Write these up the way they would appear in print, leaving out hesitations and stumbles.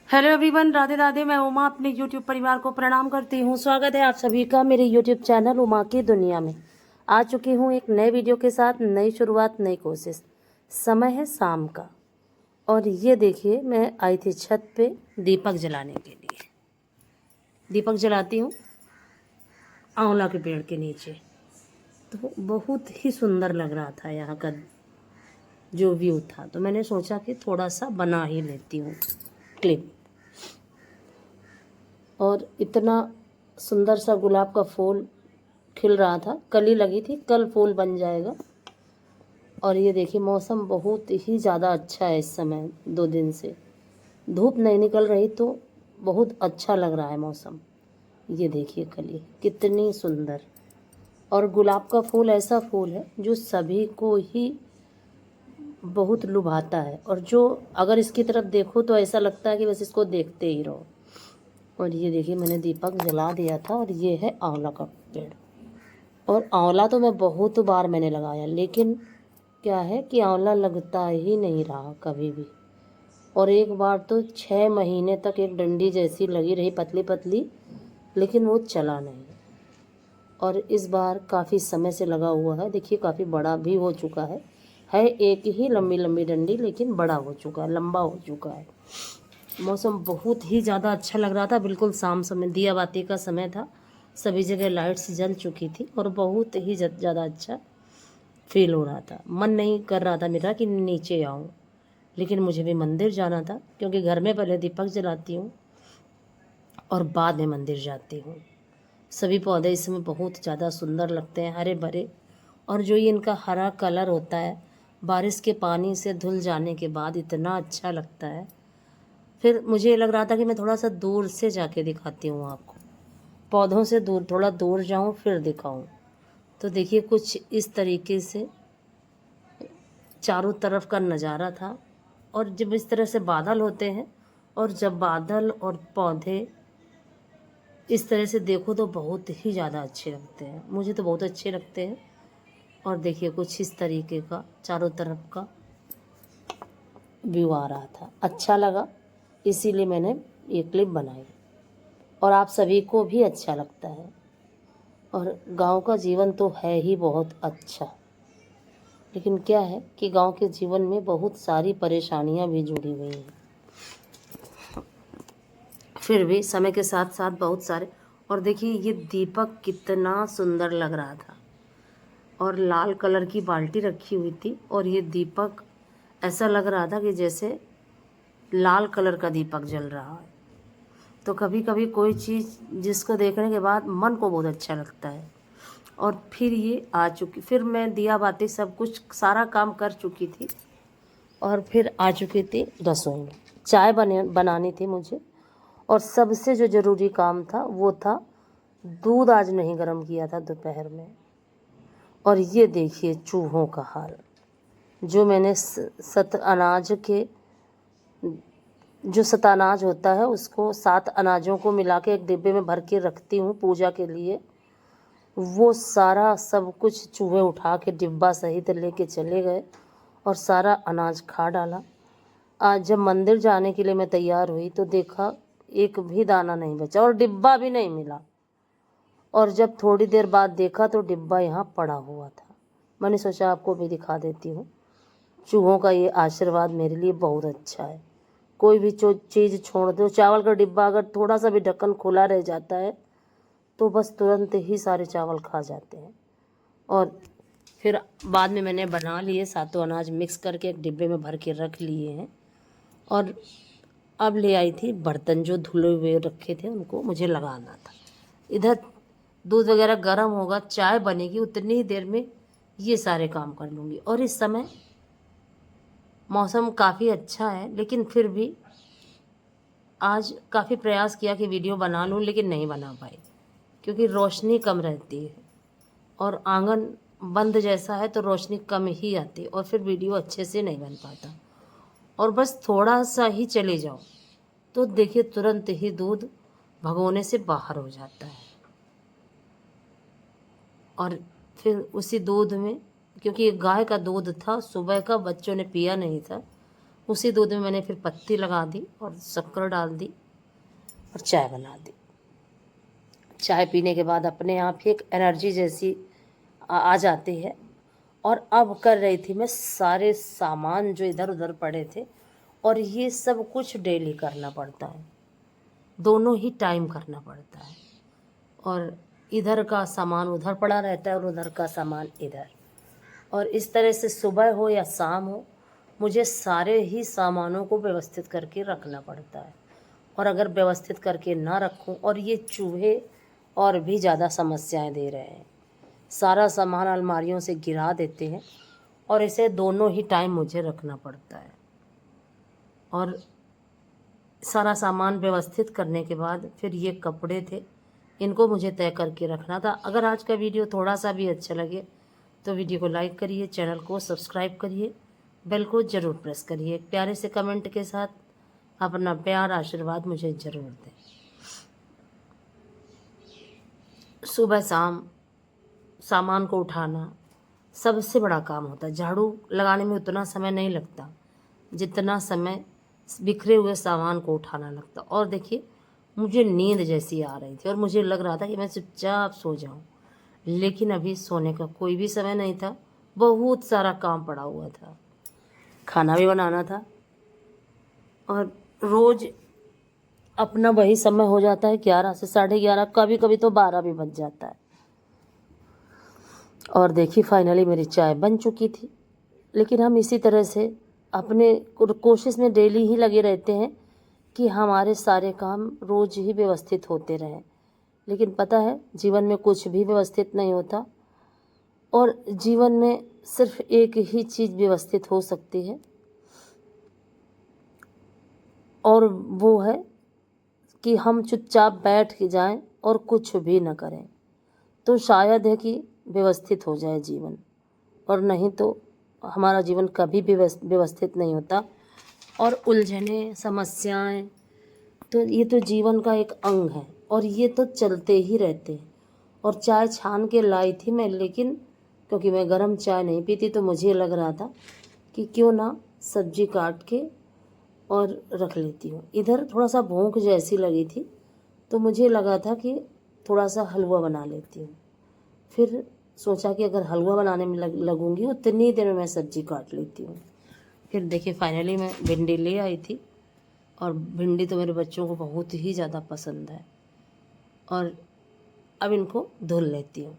Hello everyone, Radhe Radhe. मैं उमा अपने YouTube परिवार को प्रणाम करती हूँ। स्वागत है आप सभी का मेरे यूट्यूब चैनल उमा की दुनिया में। आ चुकी हूँ एक नए वीडियो के साथ। नई शुरुआत, नई कोशिश। समय है शाम का और ये देखिए, मैं आई थी छत पे दीपक जलाने के लिए। दीपक जलाती हूँ आंवला के पेड़ के नीचे। तो बहुत ही सुंदर लग रहा था यहाँ का जो व्यू था, तो मैंने सोचा कि थोड़ा सा बना ही लेती हूँ क्लिप। और इतना सुंदर सा गुलाब का फूल खिल रहा था, कली लगी थी, कल फूल बन जाएगा। और ये देखिए, मौसम बहुत ही ज़्यादा अच्छा है इस समय। 2 दिन से धूप नहीं निकल रही तो बहुत अच्छा लग रहा है मौसम। ये देखिए कली कितनी सुंदर। और गुलाब का फूल ऐसा फूल है जो सभी को ही बहुत लुभाता है, और जो अगर इसकी तरफ देखो तो ऐसा लगता है कि बस इसको देखते ही रहो। और ये देखिए, मैंने दीपक जला दिया था और ये है आंवला का पेड़। और आंवला तो मैं बहुत बार मैंने लगाया, लेकिन क्या है कि आंवला लगता ही नहीं रहा कभी भी। और एक बार तो 6 महीने तक एक डंडी जैसी लगी रही, पतली पतली, लेकिन वो चला नहीं। और इस बार काफ़ी समय से लगा हुआ है। देखिए काफ़ी बड़ा भी हो चुका है एक ही लंबी लंबी डंडी, लेकिन बड़ा हो चुका है, लंबा हो चुका है। मौसम बहुत ही ज़्यादा अच्छा लग रहा था। बिल्कुल शाम समय, दिया बाती का समय था। सभी जगह लाइट्स जल चुकी थी और बहुत ही ज़्यादा अच्छा फील हो रहा था। मन नहीं कर रहा था मेरा कि नीचे आऊँ, लेकिन मुझे भी मंदिर जाना था, क्योंकि घर में पहले दीपक जलाती हूँ और बाद में मंदिर जाती हूँ। सभी पौधे इस समय बहुत ज़्यादा सुंदर लगते हैं, हरे भरे। और जो ये इनका हरा कलर होता है, बारिश के पानी से धुल जाने के बाद इतना अच्छा लगता है। फिर मुझे लग रहा था कि मैं थोड़ा सा दूर से जाके दिखाती हूँ आपको, पौधों से दूर, थोड़ा दूर जाऊँ फिर दिखाऊँ। तो देखिए कुछ इस तरीके से चारों तरफ का नज़ारा था। और जब इस तरह से बादल होते हैं, और जब बादल और पौधे इस तरह से देखो तो बहुत ही ज़्यादा अच्छे लगते हैं। मुझे तो बहुत अच्छे लगते हैं। और देखिए कुछ इस तरीके का चारों तरफ का व्यू आ रहा था, अच्छा लगा, इसीलिए मैंने ये क्लिप बनाई। और आप सभी को भी अच्छा लगता है। और गांव का जीवन तो है ही बहुत अच्छा, लेकिन क्या है कि गांव के जीवन में बहुत सारी परेशानियां भी जुड़ी हुई हैं। फिर भी समय के साथ साथ बहुत सारे। और देखिए ये दीपक कितना सुंदर लग रहा था। और लाल कलर की बाल्टी रखी हुई थी, और ये दीपक ऐसा लग रहा था कि जैसे लाल कलर का दीपक जल रहा है। तो कभी कभी कोई चीज़ जिसको देखने के बाद मन को बहुत अच्छा लगता है। और फिर ये आ चुकी, फिर मैं दिया बाती सब कुछ सारा काम कर चुकी थी, और फिर आ चुकी थी रसोई में। चाय बनानी थी मुझे। और सबसे जो ज़रूरी काम था वो था, दूध आज नहीं गर्म किया था दोपहर में। और ये देखिए चूहों का हाल। जो मैंने सत अनाज के, जो सतानाज होता है उसको 7 अनाजों को मिला के एक डिब्बे में भर के रखती हूँ पूजा के लिए, वो सारा सब कुछ चूहे उठा के डिब्बा सहित लेके चले गए और सारा अनाज खा डाला। आज जब मंदिर जाने के लिए मैं तैयार हुई तो देखा एक भी दाना नहीं बचा और डिब्बा भी नहीं मिला। और जब थोड़ी देर बाद देखा तो डिब्बा यहाँ पड़ा हुआ था। मैंने सोचा आपको भी दिखा देती हूँ। चूहों का ये आशीर्वाद मेरे लिए बहुत अच्छा है। कोई भी चीज़ छोड़ दो, चावल का डिब्बा अगर थोड़ा सा भी ढक्कन खुला रह जाता है तो बस तुरंत ही सारे चावल खा जाते हैं। और फिर बाद में मैंने बना लिए, सातों अनाज मिक्स करके एक डिब्बे में भर के रख लिए हैं। और अब ले आई थी बर्तन जो धुले हुए रखे थे, उनको मुझे लगाना था। इधर दूध वगैरह गर्म होगा, चाय बनेगी, उतनी ही देर में ये सारे काम कर लूँगी। और इस समय मौसम काफ़ी अच्छा है, लेकिन फिर भी आज काफ़ी प्रयास किया कि वीडियो बना लूँ, लेकिन नहीं बना पाई क्योंकि रोशनी कम रहती है और आंगन बंद जैसा है तो रोशनी कम ही आती है और फिर वीडियो अच्छे से नहीं बन पाता। और बस थोड़ा सा ही चले जाओ तो देखिए तुरंत ही दूध भगोने से बाहर हो जाता है। और फिर उसी दूध में, क्योंकि गाय का दूध था, सुबह का बच्चों ने पिया नहीं था, उसी दूध में मैंने फिर पत्ती लगा दी और शक्कर डाल दी और चाय बना दी। चाय पीने के बाद अपने आप ही एक एनर्जी जैसी आ जाती है। और अब कर रही थी मैं सारे सामान जो इधर उधर पड़े थे, और ये सब कुछ डेली करना पड़ता है, दोनों ही टाइम करना पड़ता है। और इधर का सामान उधर पड़ा रहता है और उधर का सामान इधर, और इस तरह से सुबह हो या शाम हो मुझे सारे ही सामानों को व्यवस्थित करके रखना पड़ता है। और अगर व्यवस्थित करके ना रखूं, और ये चूहे और भी ज़्यादा समस्याएं दे रहे हैं, सारा सामान अलमारियों से गिरा देते हैं, और इसे दोनों ही टाइम मुझे रखना पड़ता है। और सारा सामान व्यवस्थित करने के बाद फिर ये कपड़े थे, इनको मुझे तय करके रखना था। अगर आज का वीडियो थोड़ा सा भी अच्छा लगे तो वीडियो को लाइक करिए, चैनल को सब्सक्राइब करिए, बेल को ज़रूर प्रेस करिए। एक प्यारे से कमेंट के साथ अपना प्यार आशीर्वाद मुझे ज़रूर दें। सुबह शाम सामान को उठाना सबसे बड़ा काम होता है। झाड़ू लगाने में उतना समय नहीं लगता जितना समय बिखरे हुए सामान को उठाना लगता। और देखिए, मुझे नींद जैसी आ रही थी और मुझे लग रहा था कि मैं चुपचाप सो जाऊं, लेकिन अभी सोने का कोई भी समय नहीं था। बहुत सारा काम पड़ा हुआ था, खाना भी बनाना था, और रोज़ अपना वही समय हो जाता है 11 से 11:30, कभी कभी तो 12 भी बज जाता है। और देखिए फाइनली मेरी चाय बन चुकी थी। लेकिन हम इसी तरह से अपने कोशिश में डेली ही लगे रहते हैं कि हमारे सारे काम रोज़ ही व्यवस्थित होते रहें, लेकिन पता है जीवन में कुछ भी व्यवस्थित नहीं होता, और जीवन में सिर्फ एक ही चीज़ व्यवस्थित हो सकती है, और वो है कि हम चुपचाप बैठ के जाएं और कुछ भी न करें, तो शायद है कि व्यवस्थित हो जाए जीवन। और नहीं तो हमारा जीवन कभी भी व्यवस्थित नहीं होता। और उलझने, समस्याएं, तो ये तो जीवन का एक अंग है, और ये तो चलते ही रहते हैं। और चाय छान के लाई थी मैं, लेकिन क्योंकि मैं गरम चाय नहीं पीती तो मुझे लग रहा था कि क्यों ना सब्जी काट के और रख लेती हूँ। इधर थोड़ा सा भूख जैसी लगी थी तो मुझे लगा था कि थोड़ा सा हलवा बना लेती हूँ। फिर सोचा कि अगर हलवा बनाने में लगूंगी उतनी देर में मैं सब्जी काट लेती हूँ। फिर देखिए फाइनली मैं भिंडी ले आई थी, और भिंडी तो मेरे बच्चों को बहुत ही ज़्यादा पसंद है। और अब इनको धुल लेती हूँ।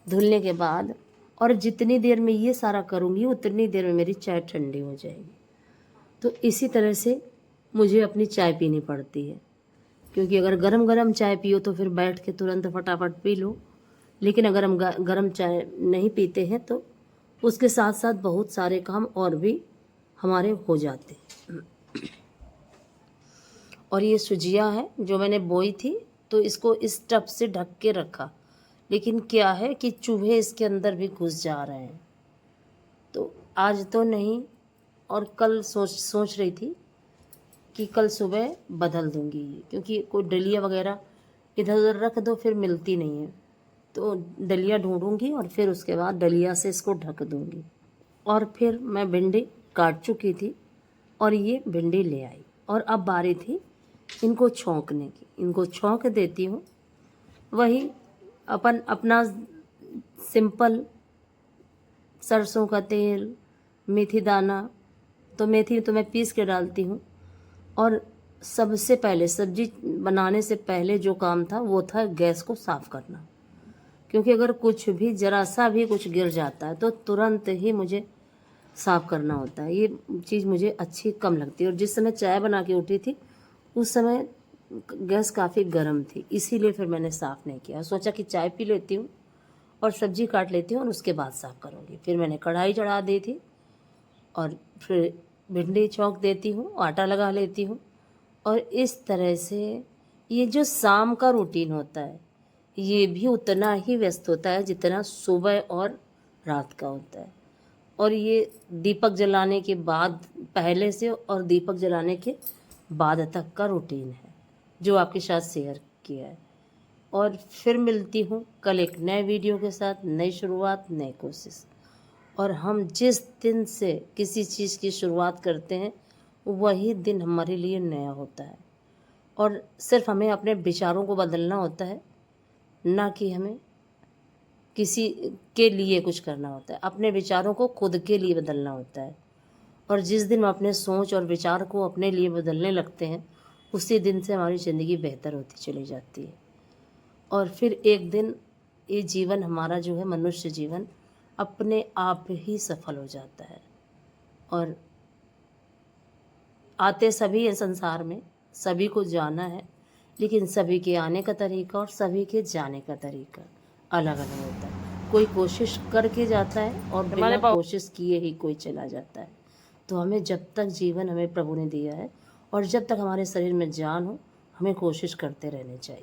धुलने के बाद और जितनी देर में ये सारा करूँगी उतनी देर में मेरी चाय ठंडी हो जाएगी। तो इसी तरह से मुझे अपनी चाय पीनी पड़ती है, क्योंकि अगर गरम गरम चाय पियो तो फिर बैठ के तुरंत फटाफट पी लो, लेकिन अगर हम गरम चाय नहीं पीते हैं तो उसके साथ साथ बहुत सारे काम और भी हमारे हो जाते हैं। और ये सुजिया है जो मैंने बोई थी, तो इसको इस टब से ढक के रखा, लेकिन क्या है कि चूहे इसके अंदर भी घुस जा रहे हैं। तो आज तो नहीं, और कल सोच रही थी कि कल सुबह बदल दूंगी, क्योंकि कोई डलिया वगैरह इधर उधर रख दो फिर मिलती नहीं है, तो डलिया ढूंढूंगी और फिर उसके बाद डलिया से इसको ढक दूंगी। और फिर मैं भिंडी काट चुकी थी और ये भिंडी ले आई, और अब बारी थी इनको छौंकने की। इनको छौंक देती हूँ, वही अपना सिंपल सरसों का तेल, मेथी दाना, तो मेथी तो मैं पीस के डालती हूँ। और सबसे पहले सब्जी बनाने से पहले जो काम था वो था गैस को साफ़ करना, क्योंकि अगर कुछ भी ज़रा सा भी कुछ गिर जाता है तो तुरंत ही मुझे साफ़ करना होता है। ये चीज़ मुझे अच्छी कम लगती है। और जिस समय चाय बना के उठी थी उस समय गैस काफ़ी गर्म थी, इसीलिए फिर मैंने साफ़ नहीं किया। सोचा कि चाय पी लेती हूँ और सब्जी काट लेती हूँ और उसके बाद साफ़ करूँगी। फिर मैंने कढ़ाई चढ़ा दी थी और फिर भिंडी छौंक देती हूँ, आटा लगा लेती हूँ। और इस तरह से ये जो शाम का रूटीन होता है ये भी उतना ही व्यस्त होता है जितना सुबह और रात का होता है। और ये दीपक जलाने के बाद पहले से और दीपक जलाने के बाद तक का रूटीन है जो आपके साथ शेयर किया है। और फिर मिलती हूँ कल एक नए वीडियो के साथ, नई शुरुआत, नई कोशिश। और हम जिस दिन से किसी चीज़ की शुरुआत करते हैं वही दिन हमारे लिए नया होता है। और सिर्फ हमें अपने विचारों को बदलना होता है, ना कि हमें किसी के लिए कुछ करना होता है। अपने विचारों को खुद के लिए बदलना होता है। और जिस दिन हम अपने सोच और विचार को अपने लिए बदलने लगते हैं उसी दिन से हमारी ज़िंदगी बेहतर होती चली जाती है। और फिर एक दिन ये जीवन हमारा जो है, मनुष्य जीवन, अपने आप ही सफल हो जाता है। और आते सभी हैं संसार में, सभी को जाना है, लेकिन सभी के आने का तरीका और सभी के जाने का तरीका अलग अलग होता है। कोई कोशिश करके जाता है और बिना कोशिश किए ही कोई चला जाता है। तो हमें जब तक जीवन हमें प्रभु ने दिया है और जब तक हमारे शरीर में जान हो, हमें कोशिश करते रहनी चाहिए।